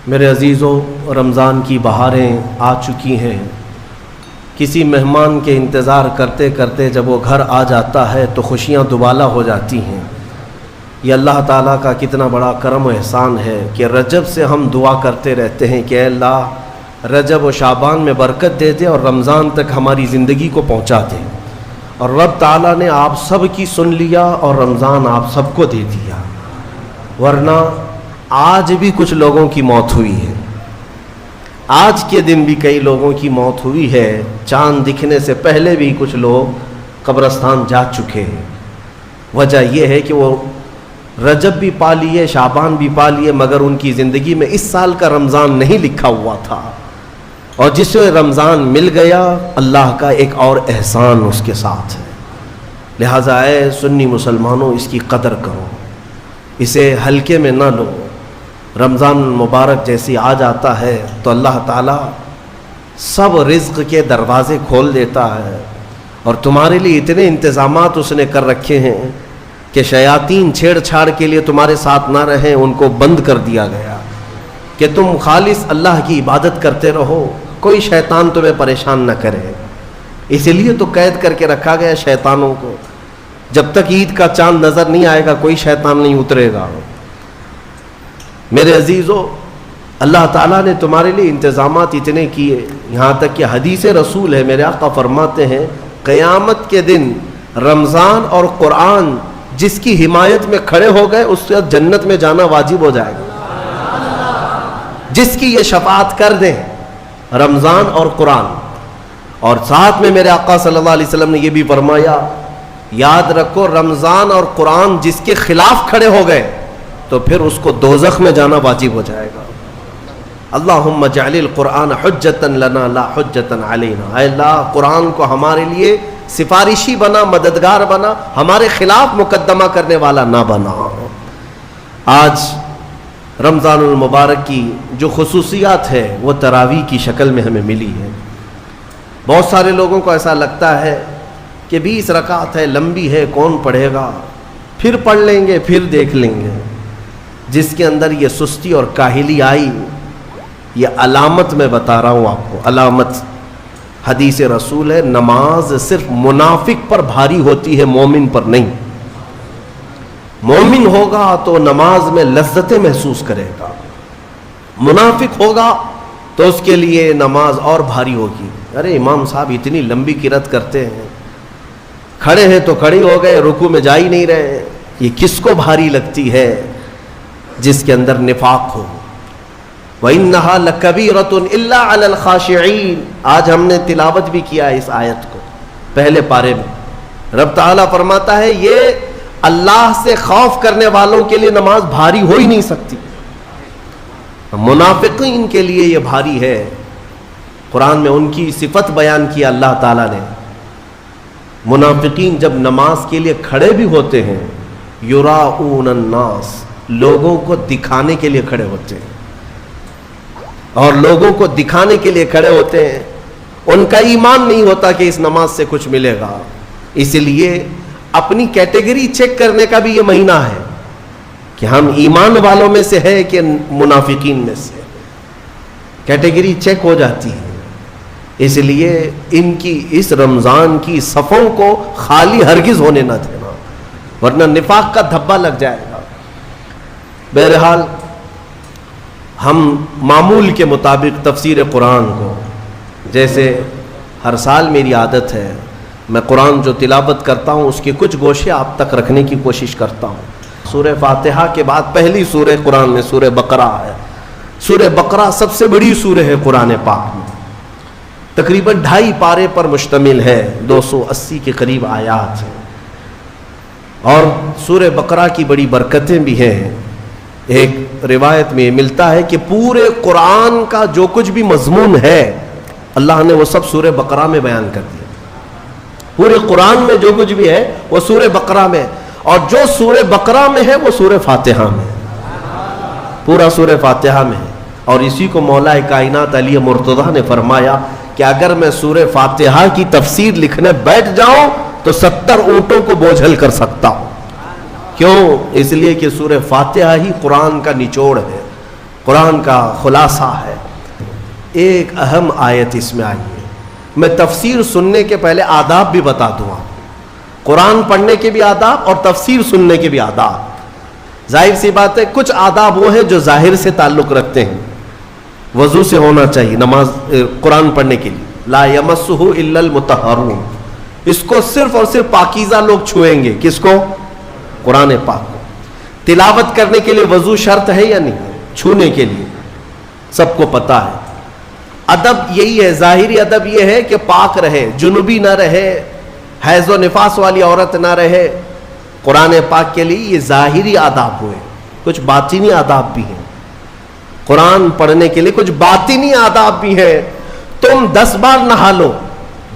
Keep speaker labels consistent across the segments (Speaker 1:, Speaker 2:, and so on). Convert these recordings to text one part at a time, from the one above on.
Speaker 1: میرے عزیزوں، رمضان کی بہاریں آ چکی ہیں۔ کسی مہمان کے انتظار کرتے کرتے جب وہ گھر آ جاتا ہے تو خوشیاں دوبالا ہو جاتی ہیں۔ یہ اللہ تعالیٰ کا کتنا بڑا کرم و احسان ہے کہ رجب سے ہم دعا کرتے رہتے ہیں کہ اے اللہ رجب و شعبان میں برکت دے دے اور رمضان تک ہماری زندگی کو پہنچا دے، اور رب تعالیٰ نے آپ سب کی سن لیا اور رمضان آپ سب کو دے دیا۔ ورنہ آج بھی کچھ لوگوں کی موت ہوئی ہے، آج کے دن بھی کئی لوگوں کی موت ہوئی ہے، چاند دکھنے سے پہلے بھی کچھ لوگ قبرستان جا چکے ہیں۔ وجہ یہ ہے کہ وہ رجب بھی پا لیے، شعبان بھی پا لیے، مگر ان کی زندگی میں اس سال کا رمضان نہیں لکھا ہوا تھا، اور جسے رمضان مل گیا اللہ کا ایک اور احسان اس کے ساتھ ہے۔ لہٰذا اے سنی مسلمانوں، اس کی قدر کرو، اسے ہلکے میں نہ لو۔ رمضان مبارک جیسی آ جاتا ہے تو اللہ تعالیٰ سب رزق کے دروازے کھول دیتا ہے، اور تمہارے لیے اتنے انتظامات اس نے کر رکھے ہیں کہ شیاطین چھیڑ چھاڑ کے لیے تمہارے ساتھ نہ رہیں، ان کو بند کر دیا گیا کہ تم خالص اللہ کی عبادت کرتے رہو، کوئی شیطان تمہیں پریشان نہ کرے۔ اسی لیے تو قید کر کے رکھا گیا شیطانوں کو، جب تک عید کا چاند نظر نہیں آئے گا کوئی شیطان نہیں اترے گا۔ میرے عزیزوں، اللہ تعالیٰ نے تمہارے لیے انتظامات اتنے کیے، یہاں تک کہ حدیث رسول ہے، میرے آقا فرماتے ہیں قیامت کے دن رمضان اور قرآن جس کی حمایت میں کھڑے ہو گئے اس سے جنت میں جانا واجب ہو جائے گا، جس کی یہ شفاعت کر دیں رمضان اور قرآن۔ اور ساتھ میں میرے آقا صلی اللہ علیہ وسلم نے یہ بھی فرمایا، یاد رکھو رمضان اور قرآن جس کے خلاف کھڑے ہو گئے تو پھر اس کو دوزخ میں جانا واجب ہو جائے گا۔ اللہم اجعل القرآن حجتا لنا لا حجتا علینا، اے اللہ قرآن کو ہمارے لیے سفارشی بنا، مددگار بنا، ہمارے خلاف مقدمہ کرنے والا نہ بنا۔ آج رمضان المبارک کی جو خصوصیات ہے وہ تراویح کی شکل میں ہمیں ملی ہے۔ بہت سارے لوگوں کو ایسا لگتا ہے کہ 20 رکعت ہے، لمبی ہے، کون پڑھے گا، پھر پڑھ لیں گے، پھر دیکھ لیں گے۔ جس کے اندر یہ سستی اور کاہلی آئی، یہ علامت میں بتا رہا ہوں آپ کو، علامت حدیث رسول ہے، نماز صرف منافق پر بھاری ہوتی ہے، مومن پر نہیں۔ مومن ہوگا تو نماز میں لذتیں محسوس کرے گا، منافق ہوگا تو اس کے لیے نماز اور بھاری ہوگی۔ ارے امام صاحب اتنی لمبی قرات کرتے ہیں، کھڑے ہیں تو کھڑے ہو گئے، رکوع میں جا ہی نہیں رہے، یہ کس کو بھاری لگتی ہے؟ جس کے اندر نفاق ہو۔ وَإِنَّهَا لَكَبِيرَةٌ إِلَّا عَلَى الْخَاشِعِينَ، آج ہم نے تلاوت بھی کیا اس آیت کو پہلے پارے میں۔ رب تعالیٰ فرماتا ہے یہ اللہ سے خوف کرنے والوں کے لیے نماز بھاری ہو ہی نہیں سکتی، منافقین کے لیے یہ بھاری ہے۔ قرآن میں ان کی صفت بیان کیا اللہ تعالیٰ نے، منافقین جب نماز کے لیے کھڑے بھی ہوتے ہیں، یراؤن الناس، لوگوں کو دکھانے کے لیے کھڑے ہوتے ہیں، اور لوگوں کو دکھانے کے لیے کھڑے ہوتے ہیں، ان کا ایمان نہیں ہوتا کہ اس نماز سے کچھ ملے گا۔ اس لیے اپنی کیٹیگری چیک کرنے کا بھی یہ مہینہ ہے کہ ہم ایمان والوں میں سے ہے کہ منافقین میں سے، کیٹیگری چیک ہو جاتی ہے۔ اس لیے ان کی اس رمضان کی صفوں کو خالی ہرگز ہونے نہ دینا، ورنہ نفاق کا دھبا لگ جائے گا۔ بہرحال ہم معمول کے مطابق تفسیر قرآن کو، جیسے ہر سال میری عادت ہے میں قرآن جو تلاوت کرتا ہوں اس کے کچھ گوشے آپ تک رکھنے کی کوشش کرتا ہوں۔ سورہ فاتحہ کے بعد پہلی سورہ قرآن میں سورہ بقرہ ہے۔ سورہ بقرہ سب سے بڑی سورہ ہے قرآن پاک میں، تقریباً 2.5 پارے پر مشتمل ہے، 280 کے قریب آیات ہیں، اور سورہ بقرہ کی بڑی برکتیں بھی ہیں۔ ایک روایت میں ملتا ہے کہ پورے قرآن کا جو کچھ بھی مضمون ہے اللہ نے وہ سب سورہ بقرہ میں بیان کر دیا۔ پورے قرآن میں جو کچھ بھی ہے وہ سورہ بقرہ میں، اور جو سورہ بقرہ میں ہے وہ سورہ فاتحہ میں، پورا سورہ فاتحہ میں ہے۔ اور اسی کو مولا کائنات علی مرتضیٰ نے فرمایا کہ اگر میں سورہ فاتحہ کی تفسیر لکھنے بیٹھ جاؤں تو 70 اونٹوں کو بوجھل کر سکتا ہوں۔ کیوں؟ اس لیے کہ سورہ فاتحہ ہی قرآن کا نچوڑ ہے، قرآن کا خلاصہ ہے. ایک اہم آیت اس میں آئی ہے. میں تفسیر سننے کے پہلے آداب بھی بتا دوں آپ. قرآن پڑھنے کے بھی آداب اور تفسیر سننے کے بھی آداب. ظاہر سی بات ہے کچھ آداب وہ ہیں جو ظاہر سے تعلق رکھتے ہیں. وضو سے ہونا چاہیے نماز قرآن پڑھنے کے لیے. لا یمسہ الا المطہرون. اس کو صرف اور صرف پاکیزہ لوگ چھوئیں گے. کس کو؟ قرآن پاک کو. تلاوت کرنے کے لیے وضو شرط ہے یا نہیں؟ چھونے کے لیے سب کو پتا ہے. ادب یہی ہے, ظاہری ادب یہ ہے کہ پاک رہے, جنوبی نہ رہے, حیض و نفاس والی عورت نہ رہے. قرآن پاک کے لیے یہ ظاہری آداب ہوئے. کچھ باطنی آداب بھی ہیں. قرآن پڑھنے کے لیے کچھ باطنی آداب بھی ہیں. تم 10 بار نہا لو,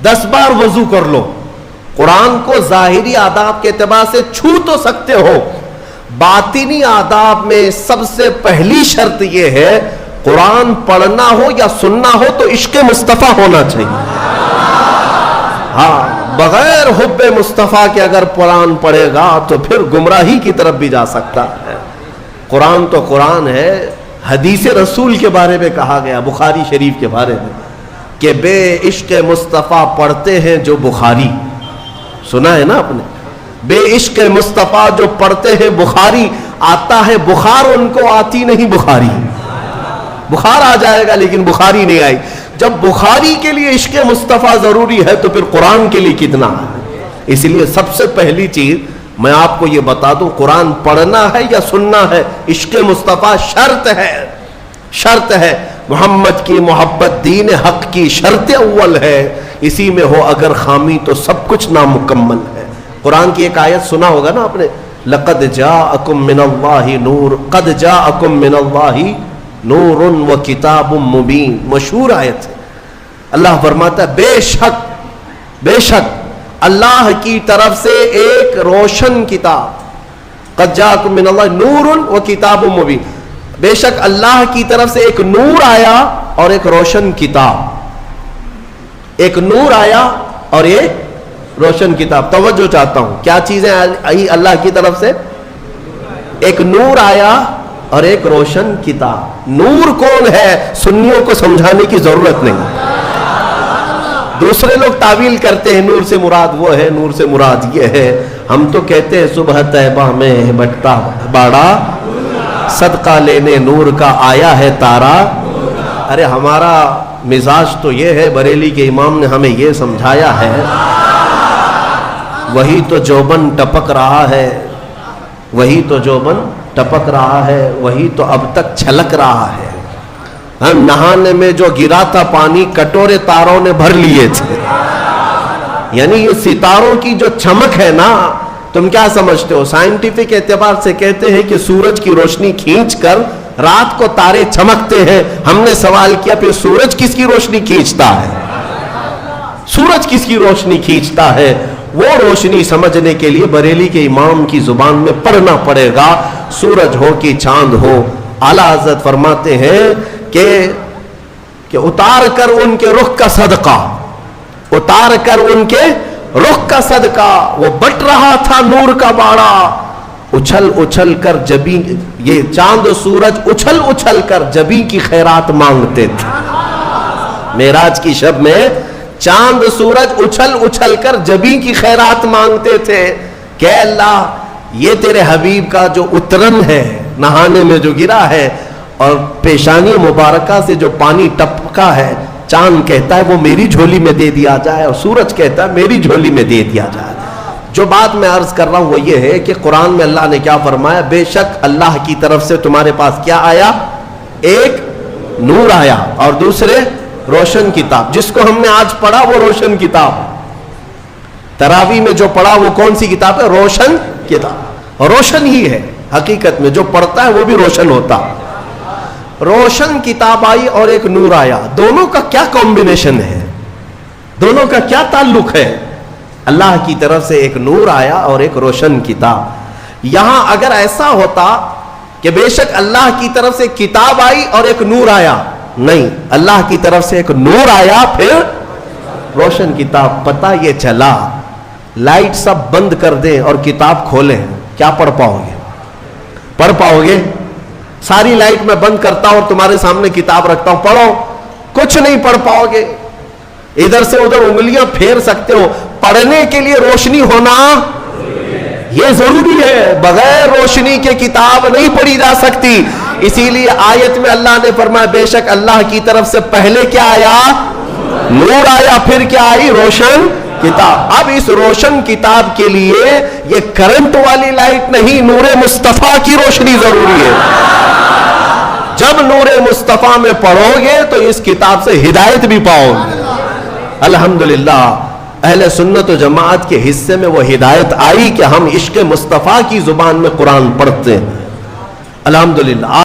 Speaker 1: 10 بار وضو کر لو, قرآن کو ظاہری آداب کے اعتبار سے چھو تو سکتے ہو. باطنی آداب میں سب سے پہلی شرط یہ ہے قرآن پڑھنا ہو یا سننا ہو تو عشق مصطفیٰ ہونا چاہیے. ہاں, بغیر حب مصطفیٰ کے اگر قرآن پڑھے گا تو پھر گمراہی کی طرف بھی جا سکتا ہے. قرآن تو قرآن ہے. حدیث رسول کے بارے میں کہا گیا, بخاری شریف کے بارے میں, کہ بے عشق مصطفیٰ پڑھتے ہیں جو بخاری. سنا ہے نا آپ نے؟ بے عشق مصطفیٰ جو پڑھتے ہیں بخاری. آتا ہے بخار, ان کو آتی نہیں بخاری. بخار آ جائے گا لیکن بخاری نہیں آئی. جب بخاری کے لیے عشق مصطفیٰ ضروری ہے تو پھر قرآن کے لیے کتنا ہے. اس لیے سب سے پہلی چیز میں آپ کو یہ بتا دوں, قرآن پڑھنا ہے یا سننا ہے, عشق مصطفیٰ شرط ہے. شرط ہے. محمد کی محبت دین حق کی شرط اول ہے. اسی میں ہو اگر خامی تو سب کچھ نامکمل ہے. قرآن کی ایک آیت سنا ہوگا نا آپ نے, لقد جاءکم من اللہ نور, قد جاءکم من اللہ نور و کتاب مبین. مشہور آیت ہے. اللہ فرماتا ہے بے شک اللہ کی طرف سے ایک روشن کتاب. قد جاءکم من اللہ نور و کتاب مبین. بے شک اللہ کی طرف سے ایک نور آیا اور ایک روشن کتاب. ایک نور آیا اور ایک روشن کتاب. توجہ چاہتا ہوں, کیا چیزیں آئی اللہ کی طرف سے؟ ایک نور آیا اور ایک روشن کتاب. نور کون ہے سنیوں کو سمجھانے کی ضرورت نہیں. دوسرے لوگ تعویل کرتے ہیں نور سے مراد وہ ہے, نور سے مراد یہ ہے. ہم تو کہتے ہیں صبح طیبہ میں بٹتا باڑا, صدقہ لینے نور کا آیا ہے تارا. ارے ہمارا مزاج تو یہ ہے, بریلی کے امام نے ہمیں یہ سمجھایا ہے, وہی تو جوبن ٹپک رہا ہے, وہی تو جوبن ٹپک رہا ہے, وہی تو اب تک چھلک رہا ہے. ہم نہانے میں جو گرا تھا پانی کٹورے تاروں نے بھر لیے تھے. یعنی یہ ستاروں کی جو چمک ہے نا, تم کیا سمجھتے ہو؟ سائنٹیفک اعتبار سے کہتے ہیں کہ سورج کی روشنی کھینچ کر رات کو تارے چمکتے ہیں. ہم نے سوال کیا پھر سورج کس کی روشنی کھینچتا ہے؟ سورج کس کی روشنی کھینچتا ہے؟ وہ روشنی سمجھنے کے لیے بریلی کے امام کی زبان میں پڑھنا پڑے گا. سورج ہو کہ چاند ہو, اعلیٰ حضرت فرماتے ہیں کہ اتار کر ان کے رخ کا صدقہ, اتار کر ان کے رخ کا صدقہ, وہ بٹ رہا تھا نور کا باڑا. اچھل اچھل کر جبی, یہ چاند و سورج اچھل اچھل کر جبی کی خیرات مانگتے تھے. معراج کی شب میں چاند سورج اچھل اچھل کر جبی کی خیرات مانگتے تھے کہ اللہ یہ تیرے حبیب کا جو اترن ہے نہانے میں جو گرا ہے اور پیشانی مبارکہ سے جو پانی ٹپکا ہے, چاند کہتا ہے وہ میری جھولی میں دے دیا جائے اور سورج کہتا ہے میری جھولی میں دے دیا جائے. جو بات میں عرض کر رہا ہوں وہ یہ ہے کہ قرآن میں اللہ نے کیا فرمایا, بے شک اللہ کی طرف سے تمہارے پاس کیا آیا, ایک نور آیا اور دوسرے روشن کتاب. جس کو ہم نے آج پڑھا وہ روشن کتاب. تراویح میں جو پڑھا وہ کون سی کتاب ہے؟ روشن کتاب. روشن ہی ہے حقیقت میں, جو پڑھتا ہے وہ بھی روشن ہوتا. روشن کتاب آئی اور ایک نور آیا. دونوں کا کیا کمبینیشن ہے, دونوں کا کیا تعلق ہے؟ اللہ کی طرف سے ایک نور آیا اور ایک روشن کتاب. یہاں اگر ایسا ہوتا کہ بے شک اللہ کی طرف سے کتاب آئی اور ایک نور آیا, نہیں, اللہ کی طرف سے ایک نور آیا پھر روشن کتاب. پتہ یہ چلا لائٹ سب بند کر دیں اور کتاب کھولیں, کیا پڑھ پاؤ گے؟ پڑھ پاؤ گے؟ ساری لائٹ میں بند کرتا ہوں اور تمہارے سامنے کتاب رکھتا ہوں، پڑھو، کچھ نہیں پڑھ پاؤ گے، ادھر سے ادھر انگلیاں پھیر سکتے ہو، پڑھنے کے لیے روشنی ہونا یہ ضروری ہے، بغیر روشنی کے کتاب نہیں پڑھی جا سکتی۔ اسی لیے آیت میں اللہ نے فرمایا بے شک اللہ کی طرف سے پہلے کیا آیا؟ نور آیا، پھر کیا آئی؟ روشن کتاب۔ اب اس روشن کتاب کے لیے یہ کرنٹ والی لائٹ نہیں، نور مصطفیٰ کی روشنی ضروری ہے۔ جب نور مصطفیٰ میں پڑھو گے تو اس کتاب سے ہدایت بھی پاؤ گے۔ الحمدللہ اہل سنت و جماعت کے حصے میں وہ ہدایت آئی کہ ہم عشق مصطفیٰ کی زبان میں قرآن پڑھتے ہیں، الحمدللہ۔